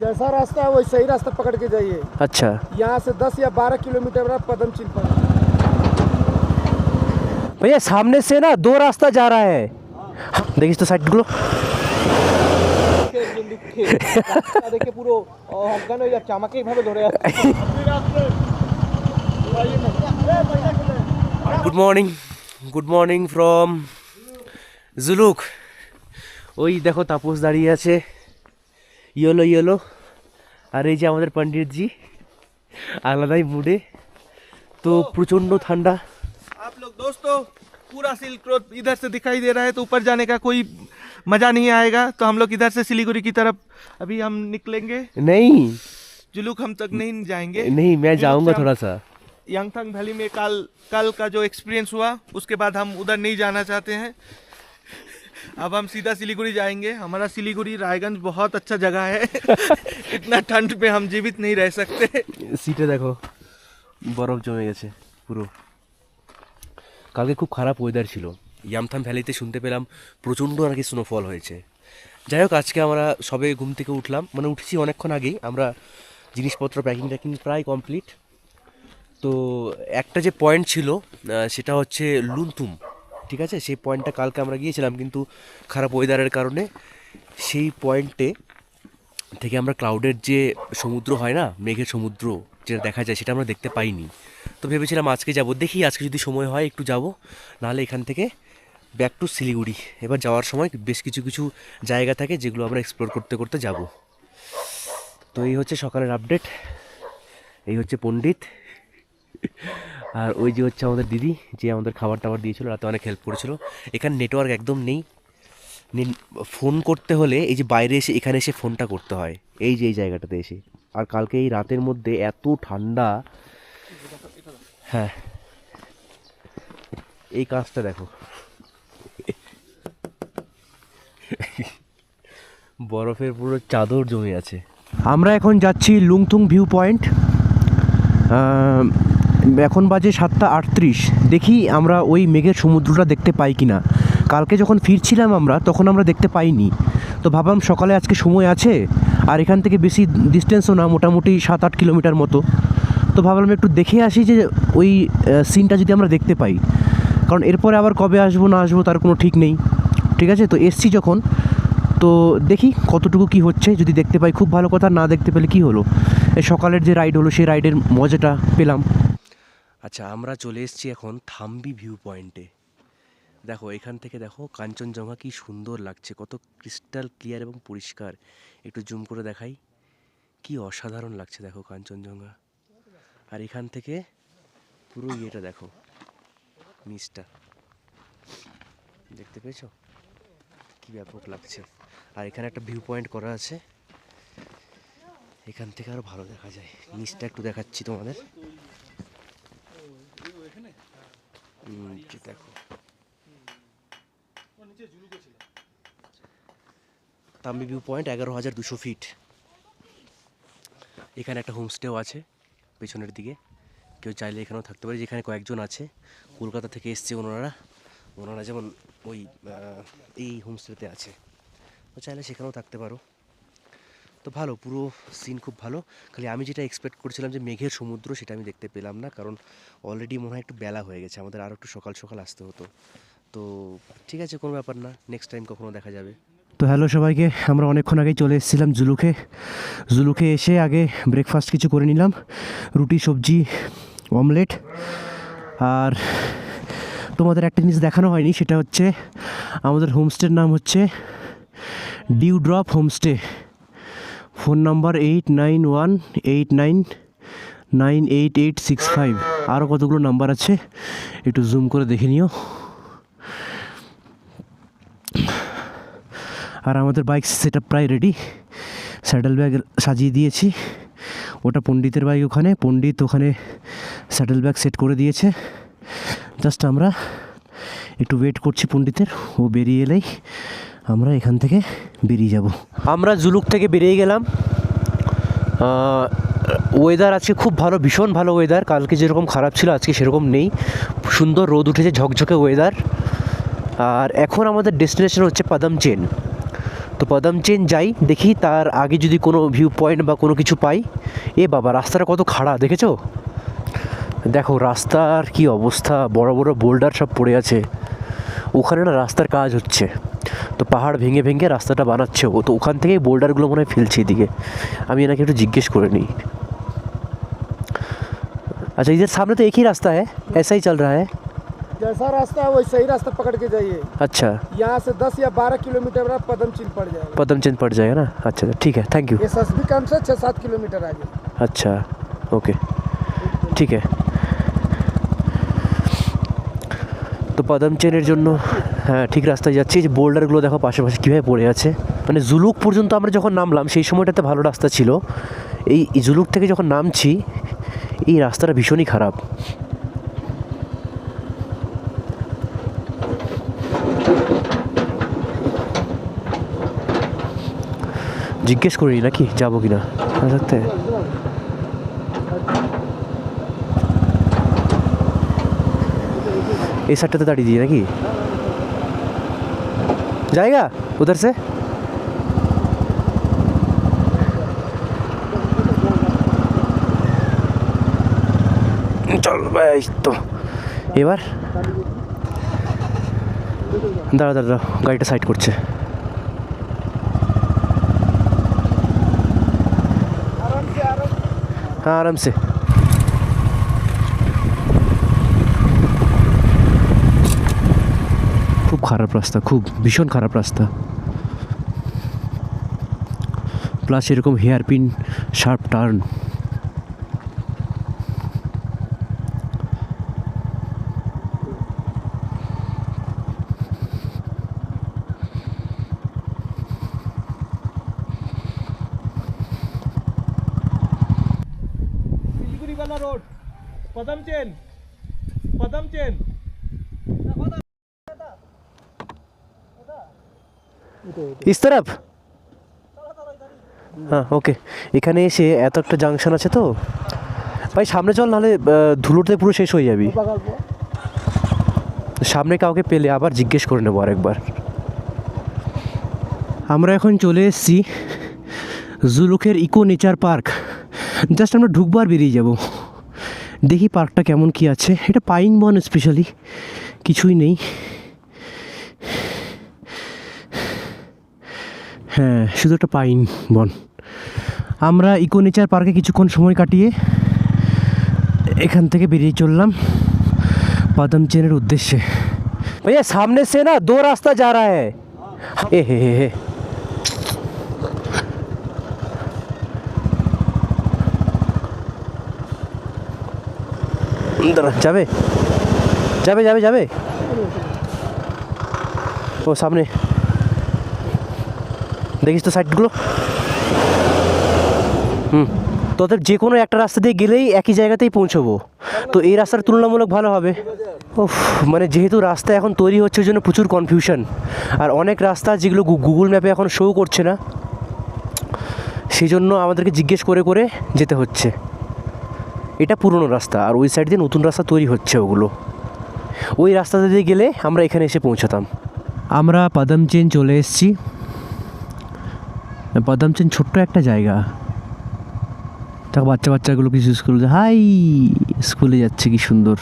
जैसा रास्ता है वही सही रास्ता पकड़ के जाइए। अच्छा, यहाँ से 10 या 12 किलोमीटर बाद पदम चिल पड़ा। भैया सामने से ना 2 रास्ता जा रहा है। দেখিস তো সাইডগুলো। দেখে পুরো অজ্ঞান হয়ে যাচ্ছে, আমাকে এইভাবে ধরে যাচ্ছে। Good morning from Zuluk. ওই দেখো তাপস দাঁড়িয়ে আছে, ইয়েলো। আর এই যে আমাদের পণ্ডিতজি আলাদাই মুডে। তো প্রচণ্ড ঠান্ডা। आप लोग दोस्तों, पूरा सिल्क रोड इधर से दिखाई दे रहा है, तो ऊपर जाने का कोई मज़ा नहीं आएगा। तो हम लोग इधर से सिलीगुड़ी की तरफ अभी हम निकलेंगे। नहीं जुलूक हम तक नहीं जाएंगे। नहीं, मैं जाऊंगा थोड़ा सा। यांगथांग वैली में कल का जो एक्सपीरियंस हुआ, उसके बाद हम उधर नहीं जाना चाहते हैं। अब हम सीधा सिलीगुड़ी जाएंगे। हमारा सिलीगुड़ी रायगंज बहुत अच्छा जगह है। इतना ठंड में हम जीवित नहीं रह सकते। সিটে দেখো বরফ জমে গেছে পুরো। কালকে খুব খারাপ ওয়েদার ছিল। ইয়ামথাম ভ্যালিতে শুনতে পেলাম প্রচণ্ড নাকি স্নোফল হয়েছে। যাই হোক, আজকে আমরা সবে ঘুম থেকে উঠলাম, মানে উঠেছি অনেকক্ষণ আগেই। আমরা জিনিসপত্র প্যাকিং প্রায় কমপ্লিট। তো একটা যে পয়েন্ট ছিল সেটা হচ্ছে লুনথুম, ঠিক আছে? সেই পয়েন্টটা কালকে আমরা গিয়েছিলাম, কিন্তু খারাপ ওয়েদারের কারণে সেই পয়েন্টে থেকে আমরা ক্লাউডের যে সমুদ্র হয় না, মেঘের সমুদ্র যেটা দেখা যায়, সেটা আমরা দেখতে পাইনি। তো ভেবেছিলাম আজকে যাব, দেখি আজকে যদি সময় হয় একটু যাব, নাহলে এখান থেকে ব্যাক টু শিলিগুড়ি। এবার যাওয়ার সময় বেশ কিছু জায়গা থাকে যেগুলো আমরা এক্সপ্লোর করতে করতে যাব। তো এই হচ্ছে সকালের আপডেট। এই হচ্ছে পণ্ডিত, আর ওই যে হচ্ছে আমাদের দিদি, যে আমাদের খাবার টাবার দিয়েছিল, রাতে অনেক হেল্প করেছিল। এখানে নেটওয়ার্ক একদম নেই। ফোন করতে হলে এই যে বাইরে এসে এখানে এসে ফোনটা করতে হয়, এই যে এই জায়গাটাতে এসে। আর কালকে এই রাতের মধ্যে এত ঠান্ডা। হ্যাঁ, এই কাজটা দেখো, বরফের পুরো চাদর জমে আছে। আমরা এখন যাচ্ছি লুংথুং ভিউ পয়েন্ট। এখন বাজে 7:38। দেখি আমরা ওই মেঘের সমুদ্রটা দেখতে পাই কি না। কালকে যখন ফিরছিলাম আমরা, তখন আমরা দেখতে পাইনি। তো ভাবলাম সকালে আজকে সময় আছে, আর এখান থেকে বেশি ডিস্টেন্সও না, মোটামুটি 7-8 কিলোমিটার মতো। তো ভাবলাম একটু দেখে আসি যে ওই সিনটা যদি আমরা দেখতে পাই, কারণ এরপরে আবার কবে আসবো না আসবো তার কোনো ঠিক নেই। ঠিক আছে, তো এসছি যখন, তো দেখি কতটুকু কি হচ্ছে। যদি দেখতে পাই খুব ভালো কথা, না দেখতে পেলে কি হলো, এই সকালের যে রাইড হলো সেই রাইডের মজাটা পেলাম। আচ্ছা, আমরা চলে এসেছি এখন থাম্বি ভিউ পয়েন্টে। দেখো এখান থেকে দেখো কাঞ্চনজঙ্ঘা কি সুন্দর লাগছে, কত ক্রিস্টাল ক্লিয়ার এবং পরিষ্কার। একটু জুম করে দেখাই, কি অসাধারণ লাগছে দেখো কাঞ্চনজঙ্ঘা। আর এখান থেকে পুরো ইয়েটা দেখো, নিচটা দেখতে পেয়েছো, কি ব্যাপক লাগছে। আর এখানে একটা ভিউ পয়েন্ট করা আছে, এখান থেকে আরো ভালো দেখা যায়। নিচটা একটু দেখাচ্ছি তোমাদের। দেখো থাম্বি ভিউ পয়েন্ট 11,200 ফিট। এখানে একটা হোমস্টেও আছে পেছনের দিকে, কেউ চাইলে এখানেও থাকতে পারে। যেখানে কয়েকজন আছে কলকাতা থেকে এসছে ওনারা যেমন ওই এই হোমস্টেতে আছে, তো চাইলে সেখানেও থাকতে পারো। তো ভালো, পুরো সিন খুব ভালো। খালি আমি যেটা এক্সপেক্ট করছিলাম যে মেঘের সমুদ্র, সেটা আমি দেখতে পেলাম না, কারণ অলরেডি মনে হয় একটু বেলা হয়ে গেছে, আমাদের আরও একটু সকাল সকাল আসতে হতো। তো ঠিক আছে, কোনো ব্যাপার না, নেক্সট টাইম কখনো দেখা যাবে। তো হ্যালো সবাইকে, আমরা অনেকক্ষণ আগেই চলে এসেছিলাম জুলুকে এসে আগে ব্রেকফাস্ট কিছু করে নিলাম, রুটি সবজি অমলেট। আর তোমাদের একটা জিনিস দেখানো হয়নি, সেটা হচ্ছে আমাদের হোমস্টের নাম হচ্ছে dew drop homestay. Phone number 8918998865। আরও কতগুলো নাম্বার আছে, একটু জুম করে দেখে নিও। আর আমাদের বাইক সেট আপ প্রায় রেডি, স্যাডেল ব্যাগ সাজিয়ে দিয়েছি। ওটা পণ্ডিতের বাইক, পণ্ডিত ওখানে স্যাডেল ব্যাগ সেট করে দিয়েছে। জাস্ট আমরা একটু ওয়েট করছি পণ্ডিতের, ও বেরিয়ে এলেই আমরা এখান থেকে বেরিয়ে যাব। আমরা জুলুক থেকে বেরিয়ে গেলাম। ওয়েদার আজকে খুব ভালো, ভীষণ ভালো ওয়েদার। কালকে যেরকম খারাপ ছিল আজকে সেরকম নেই, সুন্দর রোদ উঠেছে, ঝকঝকে ওয়েদার। আর এখন আমাদের ডেস্টিনেশন হচ্ছে পাদাম চেন। তো পদমচেন যাই, দেখি তার আগে যদি কোনো ভিউ পয়েন্ট বা কোনো কিছু পাই। এ বাবা, রাস্তাটা কত খাড়া দেখেছো? দেখো রাস্তার কি অবস্থা, বড় বড় বোল্ডার সব পড়ে আছে। ওখানে না রাস্তার কাজ হচ্ছে, তো পাহাড় ভেঙে ভেঙে রাস্তাটা বানাচ্ছে ও, তো ওখান থেকেই বোল্ডারগুলো মনে হয় ফেলছে এদিকে। আমি এনাকে একটু জিজ্ঞেস করে নিই। अच्छा इधर सामने तो एक ही रास्ता है, ऐसा ही चल रहा है? जैसा रास्ता है वैसा ही रास्ता पकड़ के जाइए। अच्छा, यहाँ से 10 या 12 किलोमीटर बाद पदमचीन पड़ जाएगा। पदमचंद पड़ जाएगा ना? अच्छा ठीक है, थैंक यू। ये सस्बी कैंप से 6-7 किलोमीटर आगे। अच्छा ओके, ঠিক আছে। তো পদমচেনের জন্য হ্যাঁ ঠিক রাস্তায় যাচ্ছি। এই যে বোল্ডারগুলো দেখো পাশাপাশি কীভাবে পড়ে আছে। মানে জুলুক পর্যন্ত আমরা যখন নামলাম সেই সময়টাতে ভালো রাস্তা ছিল, এই জুলুক থেকে যখন নামছি এই রাস্তাটা ভীষণই খারাপ। জিজ্ঞেস করি নাকি যাবো কিনা থাকতে। এই সাইডটাতে দাঁড়িয়ে দিয়ে নাকি जाएगा उधर से? চল ভাই, তো এবার দাঁড়া দাঁড়া, গাড়িটা সাইড করছে। हाँ आराम से। খুব খারাপ রাস্তা, খুব ভীষণ খারাপ রাস্তা, প্লাস এরকম hair pin sharp turn. Siliguri वाला रोड, पदमचेन, पदमचेन। इस तरफ হ্যাঁ ওকে। এখানে এসে এত একটা জাংশন আছে তো ভাই, সামনে চল, নাহলে ধুলোতে পুরো শেষ হয়ে যাবি। সামনে কাউকে পেলে আবার জিজ্ঞেস করে নেবো আরেকবার। আমরা এখন চলে এসেছি জুলুকের ইকো নেচার পার্ক। জাস্ট আমরা ঢুকবো আর বেরিয়ে যাব। দেখি পার্কটা কেমন কি আছে। এটা পাইন বন স্পেশালি, কিছুই নেই। হ্যাঁ শুধু একটা পাইন বন। আমরা ইকো নেচার পার্কে কিছুক্ষণ সময় কাটিয়ে এখান থেকে বেরিয়ে চললাম পদমচেনের উদ্দেশ্যে। भैया सामने से ना 2 रास्ता जा रहा है। ए हे যাবে যাবে যাবে যাবে ও সামনে দেখিস তো সাইডগুলো। তোদের যে কোনো একটা রাস্তা দিয়ে গেলেই একই জায়গাতেই পৌঁছবো, তো এই রাস্তার তুলনামূলক ভালো হবে। ওফ, মানে যেহেতু রাস্তা এখন তৈরি হচ্ছে ওই জন্য প্রচুর কনফিউশন, আর অনেক রাস্তা যেগুলো গুগল ম্যাপে এখন শো করছে না, সেই জন্য আমাদেরকে জিজ্ঞেস করে করে যেতে হচ্ছে। এটা পুরনো রাস্তা আর ওই সাইড দিয়ে নতুন রাস্তা তৈরি হচ্ছে, ওগুলো ওই রাস্তাতে দিয়ে গেলে আমরা এখানে এসে পৌঁছাতাম। আমরা পদমচেন চলে এসেছি। পদমচেন ছোট্ট একটা জায়গা। তা বাচ্চা বাচ্চাগুলো কিছু স্কুলে হাই স্কুলে যাচ্ছে, কি সুন্দর।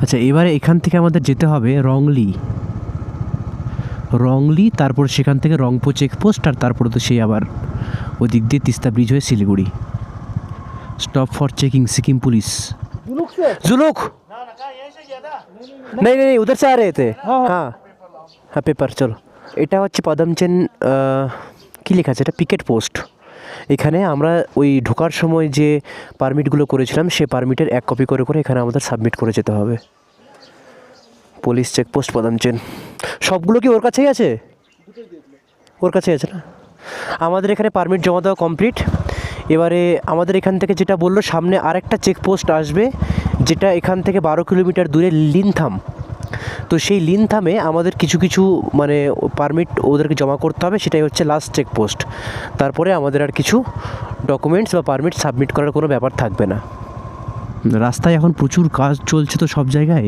আচ্ছা এবারে এখান থেকে আমাদের যেতে হবে রংলি, তারপর সেখান থেকে রংপো চেকপোস্ট, আর তারপরে তো সেই আবার ওদিক দিয়ে তিস্তা ব্রিজ হয়ে Siliguri. Stop for checking Sikkim police. Zuluk नहीं नहीं उधर से आ रहे थे। हाँ हाँ पेपर चलो। এটা হচ্ছে পদমচেন কী লেখা আছে, এটা পিকেট পোস্ট। এখানে আমরা ওই ঢোকার সময় যে পারমিটগুলো করেছিলাম সে পারমিটের 1 কপি করে করে এখানে আমাদের সাবমিট করে যেতে হবে। পুলিশ চেকপোস্ট পদমচেন সবগুলো কি ওর কাছেই আছে? ওর কাছেই আছে না? আমাদের এখানে পারমিট জমা দেওয়া কমপ্লিট। এবারে আমাদের এখান থেকে যেটা বললো, সামনে আরেকটা চেকপোস্ট আসবে যেটা এখান থেকে 12 কিলোমিটার দূরে লিনথাম। তো সেই লিনথামে আমাদের কিছু কিছু মানে পারমিট ওদেরকে জমা করতে হবে, সেটাই হচ্ছে লাস্ট চেকপোস্ট। তারপরে আমাদের আর কিছু ডকুমেন্টস বা পারমিট সাবমিট করার কোনো ব্যাপার থাকবে না। রাস্তায় এখন প্রচুর কাজ চলছে তো সব জায়গায়।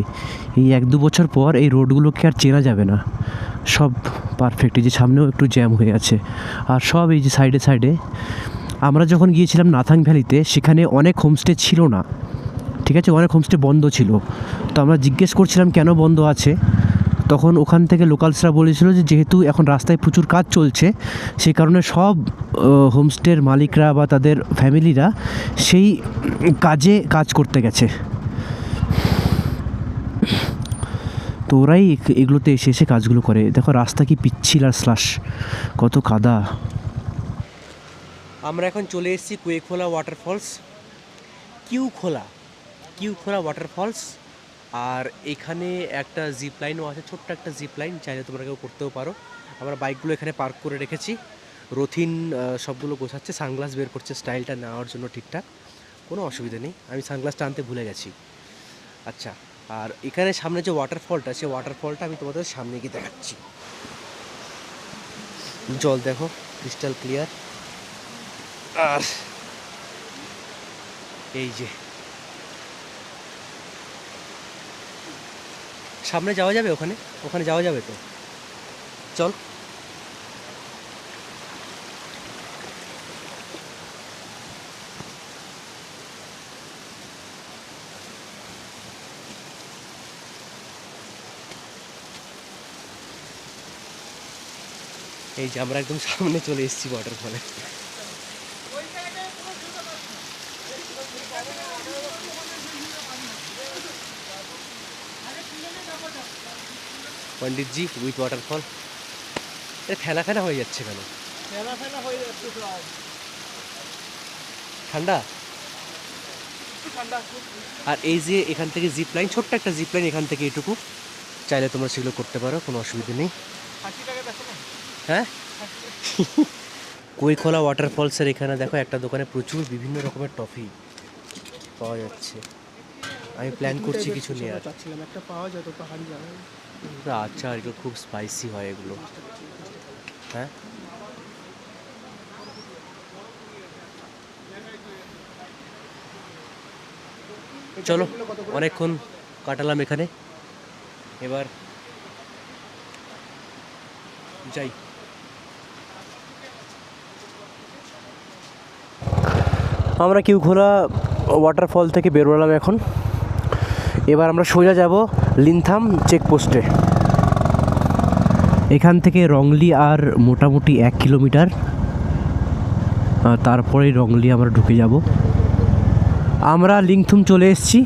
এই 1-2 বছর পর এই রোডগুলোকে আর চেনা যাবে না, সব পারফেক্ট। এই যে সামনেও একটু জ্যাম হয়ে আছে, আর সব এই যে সাইডে সাইডে। আমরা যখন গিয়েছিলাম নাথাং ভ্যালিতে, সেখানে অনেক হোমস্টে ছিল না, ঠিক আছে, অনেক হোমস্টে বন্ধ ছিল। তো আমরা জিজ্ঞেস করছিলাম কেন বন্ধ আছে, তখন ওখান থেকে লোকালসরা বলেছিল যে যেহেতু এখন রাস্তায় প্রচুর কাজ চলছে, সেই কারণে সব হোমস্টের মালিকরা বা তাদের ফ্যামিলিরা সেই কাজ করতে গেছে। তো ওরাই এগুলোতে এসে এসে কাজগুলো করে। দেখো রাস্তা কি পিচ্ছিল আর স্লাশ, কত কাদা। আমরা এখন চলে এসেছি কুয়েখোলা ওয়াটারফলস, কিউখোলা ওয়াটারফলস। আর এখানে একটা জিপ লাইনও আছে, ছোট্ট একটা জিপ লাইন, চাইলে তোমরা কেউ করতেও পারো। আমরা বাইকগুলো এখানে পার্ক করে রেখেছি। রথিন সবগুলো গোছাচ্ছে, সানগ্লাস বের করছে স্টাইলটা নেওয়ার জন্য ঠিকঠাক, কোনো অসুবিধা নেই। আমি সানগ্লাসটা আনতে ভুলে গেছি। আচ্ছা, আর এখানে সামনে যে ওয়াটারফলটা, সেই ওয়াটারফলটা আমি তোমাদের সামনে গিয়ে দেখাচ্ছি। জল দেখো ক্রিস্টাল ক্লিয়ার। আর এই যে সামনে যাওয়া যাবে, ওখানে যাওয়া যাবে তো, চল। এই যে আমরা একদম সামনে চলে এসেছি ওয়াটারফলে। Panditji with waterfall. ফেনা ফেনা হয়ে যাচ্ছে কেন? ঠান্ডা। আর এই যে এখান থেকে জিপ লাইন, ছোট্ট একটা জিপ লাইন, এখান থেকে এটুকু, চাইলে তোমরা সেগুলো করতে পারো, কোনো অসুবিধা নেই। হ্যাঁ, কুয়েখোলা ওয়াটারফলসের এখানে দেখো একটা দোকানে প্রচুর বিভিন্ন রকমের টফি পাওয়া যাচ্ছে। আমি প্ল্যান করছি কিছু নেওয়ার। একটা পাওয়া যায় তো পাহাড়ি জায়গায়। আচ্ছা, এগুলো খুব স্পাইসি হয় এগুলো। হ্যাঁ, চলো, অনেকক্ষণ কাটালাম এখানে, এবার যাই। আমরা কিউখোলা ওয়াটারফল থেকে বেরোলাম এখন। এবার আমরা সোজা যাব লিনথাম চেকপোস্টে। এখান থেকে রংলি আর মোটামুটি 1 কিলোমিটার, তারপরে রংলি আমরা ঢুকে যাব। আমরা লিংথুম চলে এসেছি।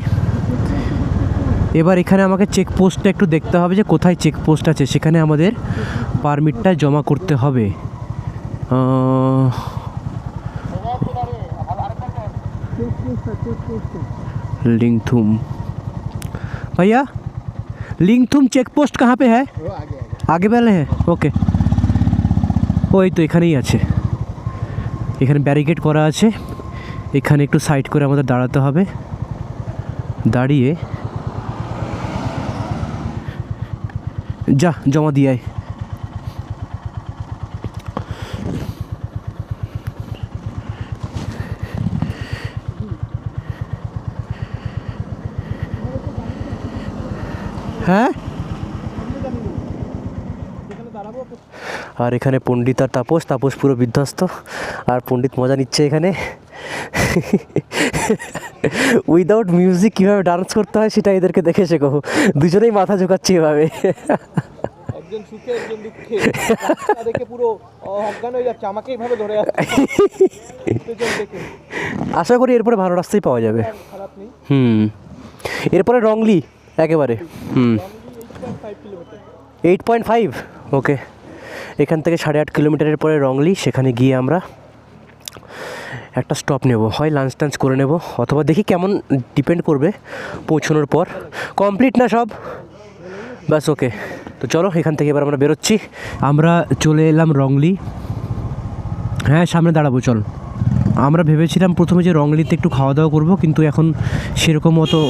এবার এখানে আমাকে চেকপোস্টটা একটু দেখতে হবে যে কোথায় চেকপোস্ট আছে, সেখানে আমাদের পারমিটটা জমা করতে হবে। लिंगथुम भैया, लिंगथुम चेक पोस्ट कहाँ पे है? आगे वाले है, ওকে। ওই তো এখানেই আছে, এখানে ব্যারিকেড করা আছে। এখানে একটু সাইড করে আমাদের দাঁড়াতে হবে, দাঁড়িয়ে যা জমা দিয়ে আয়। হ্যাঁ, আর এখানে পণ্ডিত আর তাপস পুরো বিধ্বস্ত, আর পণ্ডিত মজা নিচ্ছে এখানে। উইদাউট মিউজিক কীভাবে ডান্স করতে হয় সেটা এদেরকে দেখে শেখো। দুজনেই মাথা ঝোঁকাচ্ছে এভাবে। একজন সুখে একজন দুঃখে, রাস্তা দেখে পুরো অজ্ঞান হয়ে যাচ্ছে, আমাকে এইভাবে ধরে যাচ্ছে। আশা করি এরপরে ভালো রাস্তাই পাওয়া যাবে। খারাপ নেই। এরপরে রংলি একেবারে 8.5, ওকে। এখান থেকে 8.5 কিলোমিটারের পরে রংলি, সেখানে গিয়ে আমরা একটা স্টপ নেব, হয় লাঞ্চ টাঞ্চ করে নেব, অথবা দেখি কেমন, ডিপেন্ড করবে পৌঁছানোর পর। কমপ্লিট না সব? ব্যাস, ওকে। তো চলো এখান থেকে এবার আমরা বেরোচ্ছি। আমরা চলে এলাম রংলি। হ্যাঁ, সামনে দাঁড়াবো, চল। আমরা ভেবেছিলাম প্রথমে যে রংলিতে একটু খাওয়া দাওয়া করবো, কিন্তু এখন সেরকম মতো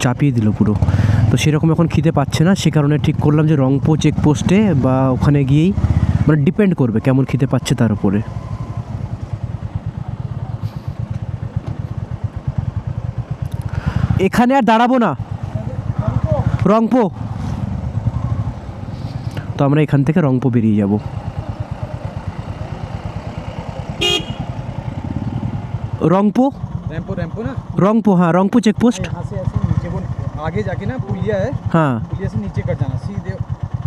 চাপিয়ে দিল পুরো, তো সেরকম এখন খিদে পাচ্ছে না। সে কারণে ঠিক করলাম যে রংপো চেকপোস্টে বা ওখানে গিয়েই, মানে ডিপেন্ড করবে কেমন খিদে পাচ্ছে তার উপরে। এখানে আর দাঁড়াবো না, রংপো। তো আমরা এখান থেকে রংপো বেরিয়ে যাব। रंगपो रैंपो रैंपो ना रंगपो, हाँ रंगपो चेक पोस्ट। यहाँ से ऐसे नीचे वो आगे जाके ना पुलिया है, हाँ पुलिया से नीचे कट जाना सीधे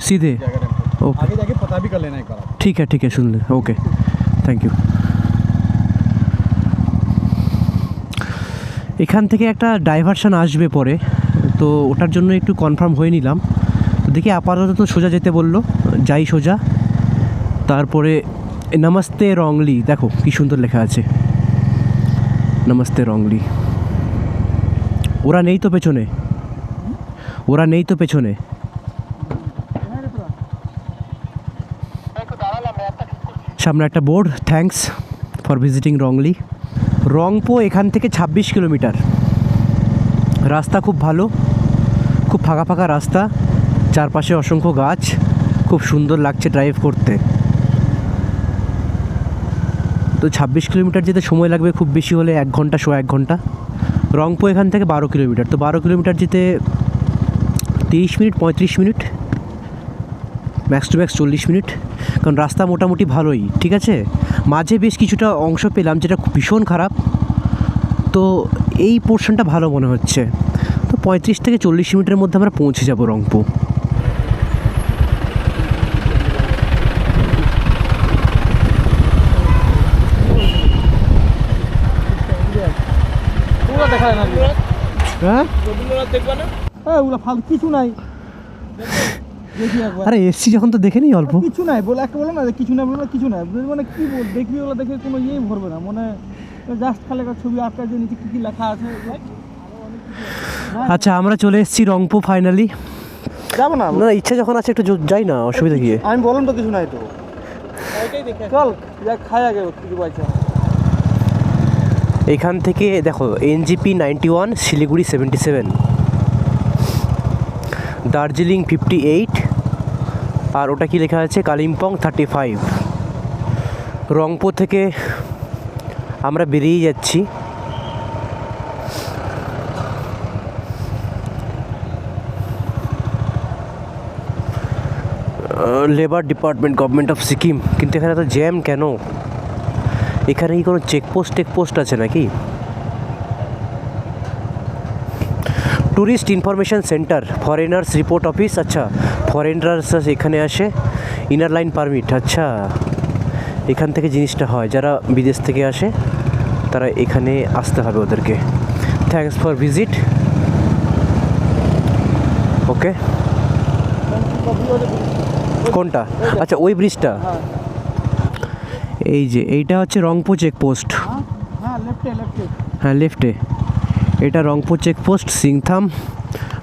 सीधे। जाएगा रैंपो। ओके आगे जाके पता भी कर लेना एक बार आप। ठीक है सुन ले। Okay thank you. এখান থেকে একটা ডাইভারশন আসবে পরে, তো ওটার জন্য একটু কনফার্ম হয়ে নিলাম। তো দেখি আপাতত তো সোজা যেতে বললো, যাই সোজা। তারপরে নমস্তে রংলি, দেখো কি সুন্দর লেখা আছে নমস্তে রংলি। ওরা নেই তো পেছনে, ওরা নেই তো পেছনে। সামনে একটা board, thanks for visiting wrongly. Rangpo এখান থেকে 26 কিলোমিটার। রাস্তা খুব ভালো, খুব ফাঁকা ফাঁকা রাস্তা, চারপাশে অসংখ্য গাছ, খুব সুন্দর লাগছে ড্রাইভ করতে। তো 26 কিলোমিটার যেতে সময় লাগবে খুব বেশি হলে 1 ঘন্টা, 1 ঘন্টা। রংপো এখান থেকে 12 কিলোমিটার, তো 12 কিলোমিটার যেতে 30 minute 35 minute, max to max 40 minute. কারণ রাস্তা মোটামুটি ভালোই, ঠিক আছে। মাঝে বেশ কিছুটা অংশ পেলাম যেটা ভীষণ খারাপ, তো এই পোর্শনটা ভালো মনে হচ্ছে। তো 35 থেকে 40 মিনিটের মধ্যে আমরা পৌঁছে যাব রংপো। পুরো দেখা যায় না হ্যাঁ রবীন্দ্রনাথ দেখবা না? ওগুলো ফালতু কিছু নাই, দেখি একবার। আরে এসছি যখন তো দেখে নিই অল্প। কিছু নাই বলে একটা বলে না যে কিছু নাই, বলে কিছু নাই মানে কি বল, দেখবি ওগুলো দেখে কোনো ইয়েই ভরবে না, মানে জাস্ট খালি একটা ছবি আটকা যে নিচে কী কী লেখা আছে। আচ্ছা আমরা চলে এসেছি রংপো ফাইনালি। যাবো না না ইচ্ছা যখন আছে একটু যাই না, অসুবিধা কি? আমি বললাম তো কিছু নাই, তো চল যা খাই আগে কিছু পাইছে। এখান থেকে দেখো এনজিপি 91, শিলিগুড়ি 77, দার্জিলিং 58, আর ওটা কি লেখা আছে কালিম্পং 35। রংপো থেকে আমরা বেরিয়ে যাচ্ছি। Labour department, government of Sikkim. কিন্তু এখানে তো জ্যাম কেন? এখানে কি কোনো চেকপোস্ট আছে নাকি? Tourist information centre, foreigners report office. আচ্ছা ফরেনার্স এখানে আসে, ইনার লাইন পারমিট। আচ্ছা এখান থেকে জিনিসটা হয়, যারা বিদেশ থেকে আসে তারা এখানে আসতে হবে ওদেরকে। Thanks for visit. ওকে কোনটা? আচ্ছা ওই ব্রিজটা, এই যে এইটা হচ্ছে রংপো চেকপোস্ট। হ্যাঁ লেফটে লেফটে। হ্যাঁ লেফটে, এটা রংপো চেকপোস্ট সিংথাম।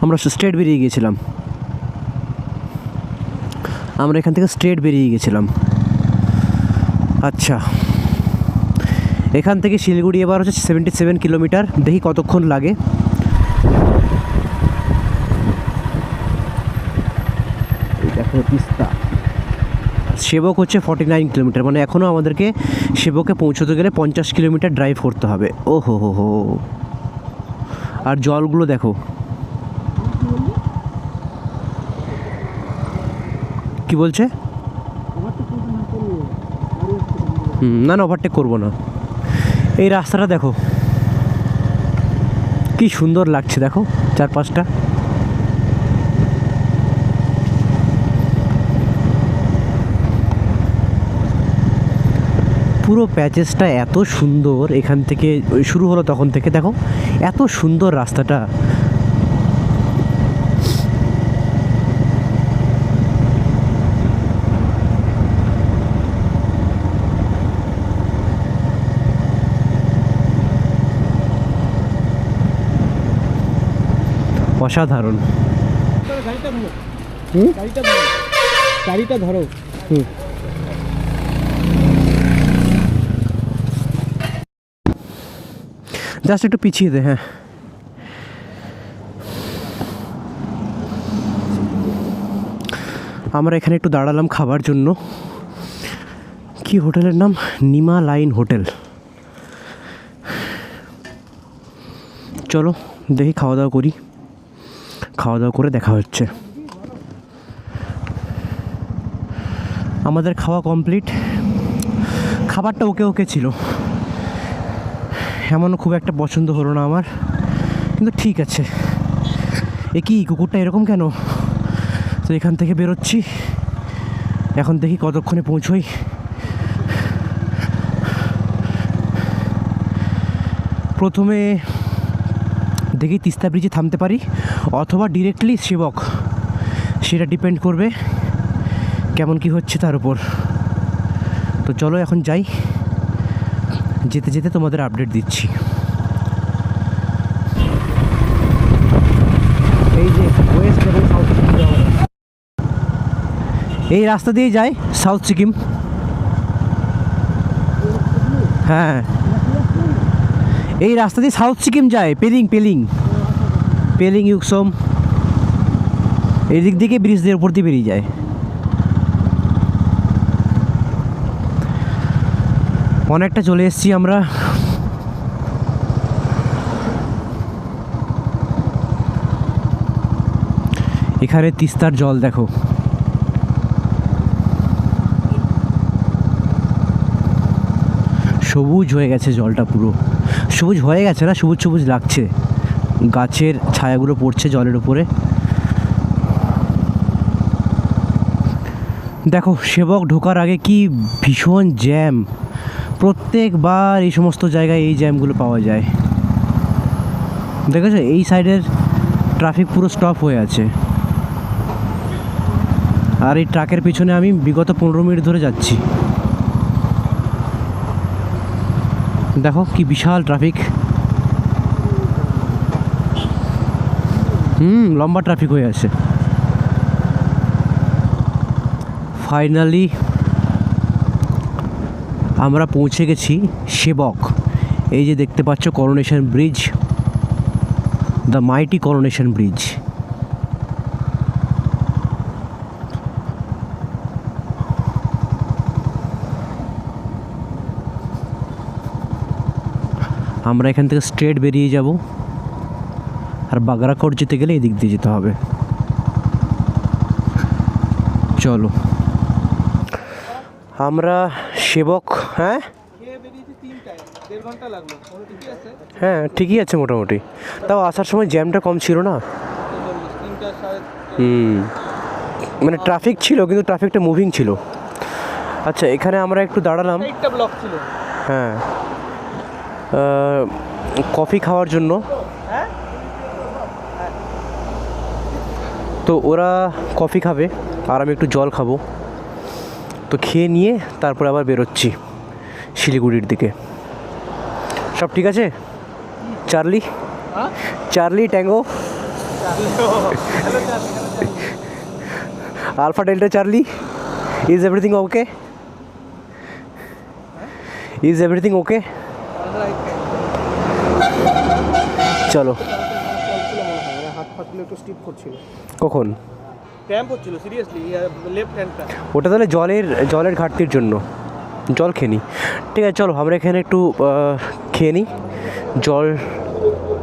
আমরা স্ট্রেট বেরিয়ে গিয়েছিলাম, আমরা এখান থেকে স্ট্রেট বেরিয়ে গেছিলাম। আচ্ছা এখান থেকে শিলিগুড়ি এবার হচ্ছে 77 কিলোমিটার। দেখি কতক্ষণ লাগে। দেখো তিস্তা। সেবক হচ্ছে 49 কিলোমিটার, মানে এখনও আমাদেরকে সেবকে পৌঁছতে গেলে 50 কিলোমিটার ড্রাইভ করতে হবে। ও হো হো হো। আর জলগুলো দেখো, কি বলছে? না না ওভারটেক করবো না। এই রাস্তাটা দেখো কি সুন্দর লাগছে, দেখো চারপাশটা। পুরো প্যাচেসটা এত সুন্দর, এখান থেকে শুরু হলো তখন থেকে দেখো এত সুন্দর রাস্তাটা। অসাধারণ। গাড়িটা ধরো, গাড়িটা ধরো, গাড়িটা ধরো। জাস্ট একটু পিছিয়ে দে। হ্যাঁ আমরা এখানে একটু দাঁড়ালাম খাবার জন্য। কি হোটেলের নাম? Nima line hotel. চলো দেখি খাওয়া দাওয়া করি, খাওয়া দাওয়া করে দেখা হচ্ছে। আমাদের খাওয়া কমপ্লিট, খাবারটা ওকে ওকে ছিল, এমন খুব একটা পছন্দ হলো না আমার, কিন্তু ঠিক আছে। এ কি কুকুরটা এরকম কেন? তো এখান থেকে বেরোচ্ছি, এখন দেখি কতক্ষণে পৌঁছোই। প্রথমে দেখি তিস্তা ব্রিজে থামতে পারি অথবা ডিরেক্টলি সেবক, সেটা ডিপেন্ড করবে কেমন কি হচ্ছে তার উপর। তো চলো এখন যাই, যেতে যেতে তোমাদের আপডেট দিচ্ছি। এই যে ওয়েস্ট এবং সাউথ সিকিম যাওয়া, এই রাস্তা দিয়ে যায় সাউথ সিকিম। হ্যাঁ, এই রাস্তা দিয়ে সাউথ সিকিম যায়, পেলিং পেলিং পেলিং ইউকসম, এই দিক থেকে ব্রিজ দিয়ে উপর দিয়ে বেরিয়ে যায়। অনেকটা চলে এসেছি আমরা। এখানে তিস্তার জল দেখো, সবুজ হয়ে গেছে জলটা, পুরো সবুজ হয়ে গেছে না, সবুজ সবুজ লাগছে, গাছের ছায়াগুলো পড়ছে জলের উপরে। দেখো সেবক ঢোকার আগে কি ভীষণ জ্যাম, প্রত্যেকবার এই সমস্ত জায়গায় এই জ্যামগুলো পাওয়া যায়। দেখেছো এই সাইডের ট্রাফিক পুরো স্টপ হয়ে আছে, আর এই ট্রাকের পিছনে আমি বিগত 15 মিনিট ধরে যাচ্ছি। দেখো কি বিশাল ট্রাফিক, লম্বা ট্রাফিক হয়ে আছে। ফাইনালি আমরা পৌঁছে গেছি সেবক। এই যে দেখতে পাচ্ছ coronation bridge, the mighty coronation bridge. আমরা এখান থেকে স্ট্রেট বেরিয়ে যাব, আর বাগরাকোট যেতে গেলে এদিক দিয়ে যেতে হবে। চলো আমরা সেবক, হ্যাঁ হ্যাঁ ঠিকই আছে মোটামুটি, তাও আসার সময় জ্যামটা কম ছিল না। মানে ট্রাফিক ছিল কিন্তু ট্রাফিকটা মুভিং ছিল। আচ্ছা এখানে আমরা একটু দাঁড়ালাম, হ্যাঁ কফি খাওয়ার জন্য। তো ওরা কফি খাবে আর আমি একটু জল খাবো, তো খেয়ে নিয়ে তারপরে আবার বেরোচ্ছি শিলিগুড়ির দিকে। সব ঠিক আছে? Charlie, Charlie tango alpha delta Charlie, is everything okay? Is everything okay? চলো। হাত ফাটলে একটু স্টিপ করছিল, কখন? ক্র্যাম্প হচ্ছিল সিরিয়াসলি, লেফট হ্যান্ডটা। ওটা তাহলে জলের ঘাটতির জন্য, জল খেয়ে নিই। ঠিক আছে চলো আমরা এখানে একটু খেয়ে নিই জল,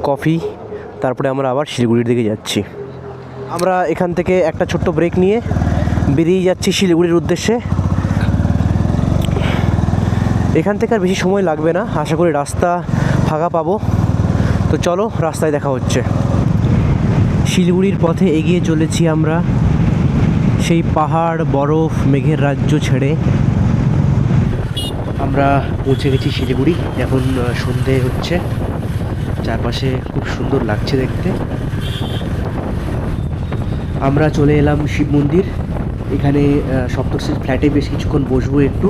কফি, তারপরে আমরা আবার শিলিগুড়ির দিকে যাচ্ছি। আমরা এখান থেকে একটা ছোট্ট ব্রেক নিয়ে বেরিয়ে যাচ্ছি শিলিগুড়ির উদ্দেশ্যে। এখান থেকে আর বেশি সময় লাগবে না, আশা করি রাস্তা ফাঁকা পাবো। তো চলো রাস্তায় দেখা হচ্ছে। শিলিগুড়ির পথে এগিয়ে চলেছি আমরা, সেই পাহাড়, বরফ, মেঘের রাজ্য ছেড়ে। আমরা পৌঁছে গেছি শিলিগুড়ি, এখন সন্ধে হচ্ছে, চারপাশে খুব সুন্দর লাগছে দেখতে। আমরা চলে এলাম শিব মন্দির, এখানে সপ্তর্ষির ফ্ল্যাটে বেশ কিছুক্ষণ বসবো, একটু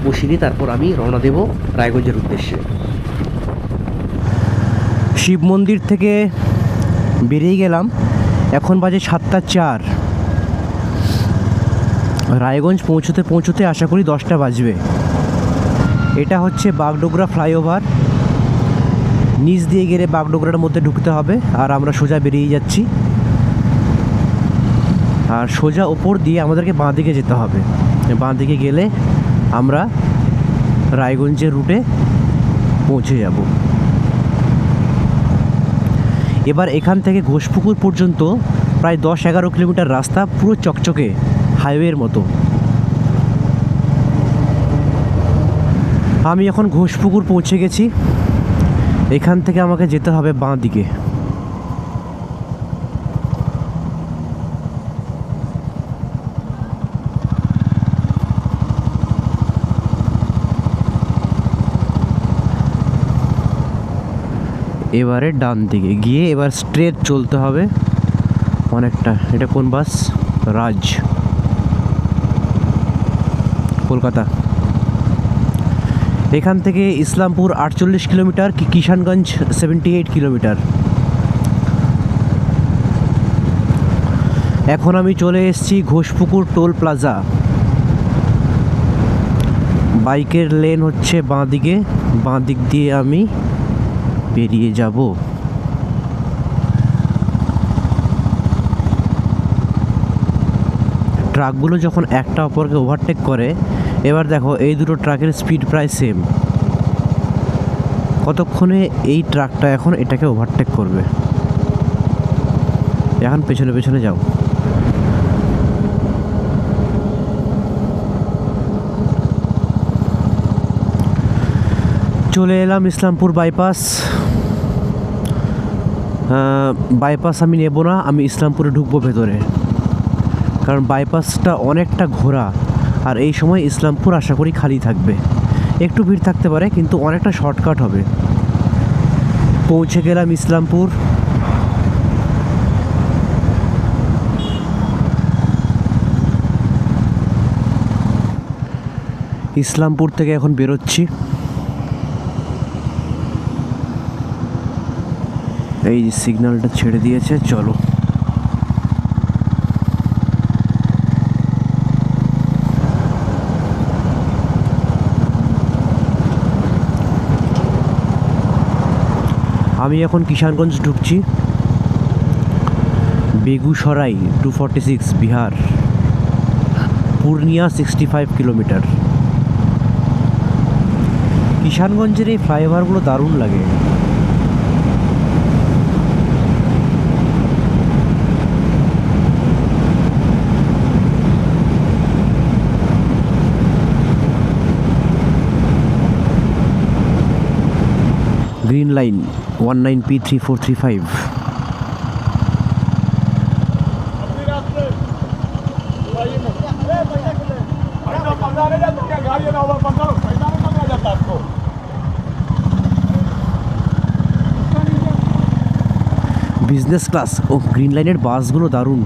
বসিনি, তারপর আমি রওনা দেব রায়গঞ্জের উদ্দেশ্যে। শিব মন্দির থেকে বেরিয়ে গেলাম, এখন বাজে 7:04। রায়গঞ্জ পৌঁছতে পৌঁছতে আশা করি 10টা বাজবে। এটা হচ্ছে বাগডোগরা ফ্লাইওভার, নিচ দিয়ে গেলে বাগডোগরার মধ্যে ঢুকতে হবে, আর আমরা সোজা বেরিয়ে যাচ্ছি। আর সোজা ওপর দিয়ে আমাদেরকে বাঁ দিকে যেতে হবে, বাঁ দিকে গেলে আমরা রায়গঞ্জের রুটে পৌঁছে যাব। এবার এখান থেকে ঘোষপুকুর পর্যন্ত প্রায় 10-11 কিলোমিটার রাস্তা, পুরো চকচকে হাইওয়ের মতো। আমি এখন ঘোষপুকুর পৌঁছে গেছি। এখান থেকে আমাকে যেতে হবে বাঁ দিকে। এবারে ডান দিকে গিয়ে এবার স্ট্রেট চলতে হবে অনেকটা। এটা কোন বাস? রাজ, কলকাতা। এখান থেকে ইসলামপুর 48 কিলোমিটার, কিষানগঞ্জ 78 কিলোমিটার। এখন আমি চলে এসেছি ঘোষপুকুর টোল প্লাজা। বাইকের লেন হচ্ছে বাঁ দিকে, বাঁ দিক দিয়ে আমি বেরিয়ে যাব। ট্রাকগুলো যখন একটা অপরকে ওভারটেক করে, এবার দেখো এই দুটো ট্রাকের স্পিড প্রায় সেম। কতক্ষণে এই ট্রাকটা এখন এটাকে ওভারটেক করবে। এখন পেছনে পেছনে যাও। চলে এলাম ইসলামপুর বাইপাস। বাইপাস আমি নেব না, আমি ইসলামপুরে ঢুকবো ভেতরে, কারণ বাইপাসটা অনেকটা ঘোরা। আর এই সময় ইসলামপুর আশা করি খালি থাকবে, একটু ভিড় থাকতে পারে কিন্তু অনেকটা শর্টকাট হবে। পৌঁছে গেলাম ইসলামপুর। ইসলামপুর থেকে এখন বেরোচ্ছি। এই সিগন্যালটা ছেড়ে দিয়েছে, চলো। আমি এখন কিষানগঞ্জ ঢুকছি। বেগুসরাই 246 বিহার, পূর্ণিয়া 65 কিলোমিটার। কিষানগঞ্জের এই ফ্লাইওভারগুলো দারুণ লাগে। Green line 19P3435। Business class ও গ্রিন লাইনের বাসগুলো দারুণ।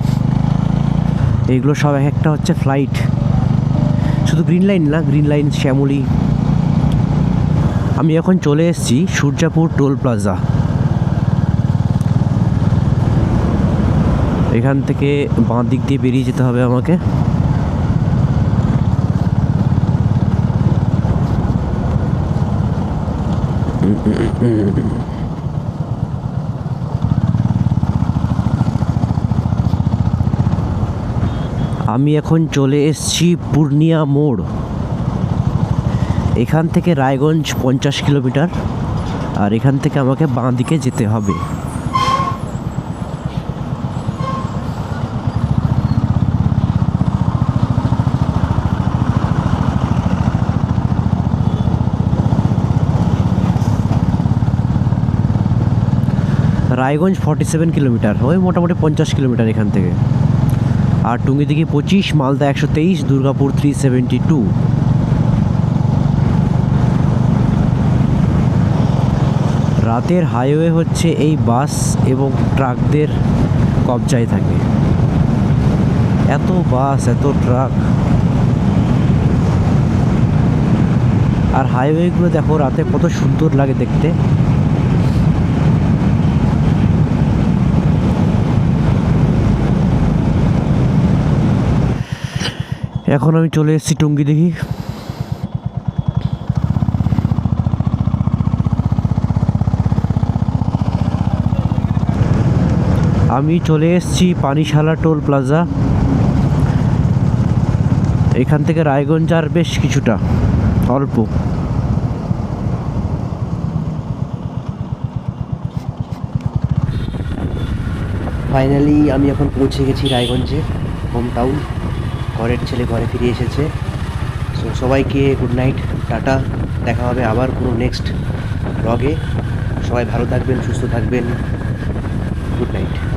এগুলো সব এক একটা হচ্ছে ফ্লাইট। শুধু গ্রিন লাইন না, গ্রিন লাইন, শ্যামলী। আমি এখন চলে এসেছি সূর্যাপুর টোল প্লাজা। এখান থেকে বাঁ দিক দিয়ে বেরিয়ে যেতে হবে আমাকে। আমি এখন চলে এসেছি পূর্ণিয়া মোড়। এখান থেকে রায়গঞ্জ 50 কিলোমিটার, আর এখান থেকে আমাকে বাঁ দিকে যেতে হবে। রায়গঞ্জ 47 কিলোমিটার, ওই মোটামুটি 50 কিলোমিটার এখান থেকে। আর টুঙ্গিদিঘি 25, মালদা 123, দুর্গাপুর 372। রাতের হাইওয়ে হচ্ছে এই বাস এবং ট্রাকদের কবজায় থাকে। এত বাস, এত ট্রাক। আর হাইওয়েগুলো দেখো রাতে কত সুন্দর লাগে দেখতে। এখন আমি চলে এসেছি টুঙ্গিদিঘি। আমি চলে এসেছি পানিশালা টোল প্লাজা। এখান থেকে রায়গঞ্জ আর বেশ কিছুটা, অল্প। ফাইনালি আমি এখন পৌঁছে গেছি রায়গঞ্জে, হোম টাউন। ঘরের ছেলে ঘরে ফিরে এসেছে। সো সবাইকে গুড নাইট, টাটা। দেখা হবে আবার কোনো নেক্সট ব্লগে। সবাই ভালো থাকবেন, সুস্থ থাকবেন। Good night.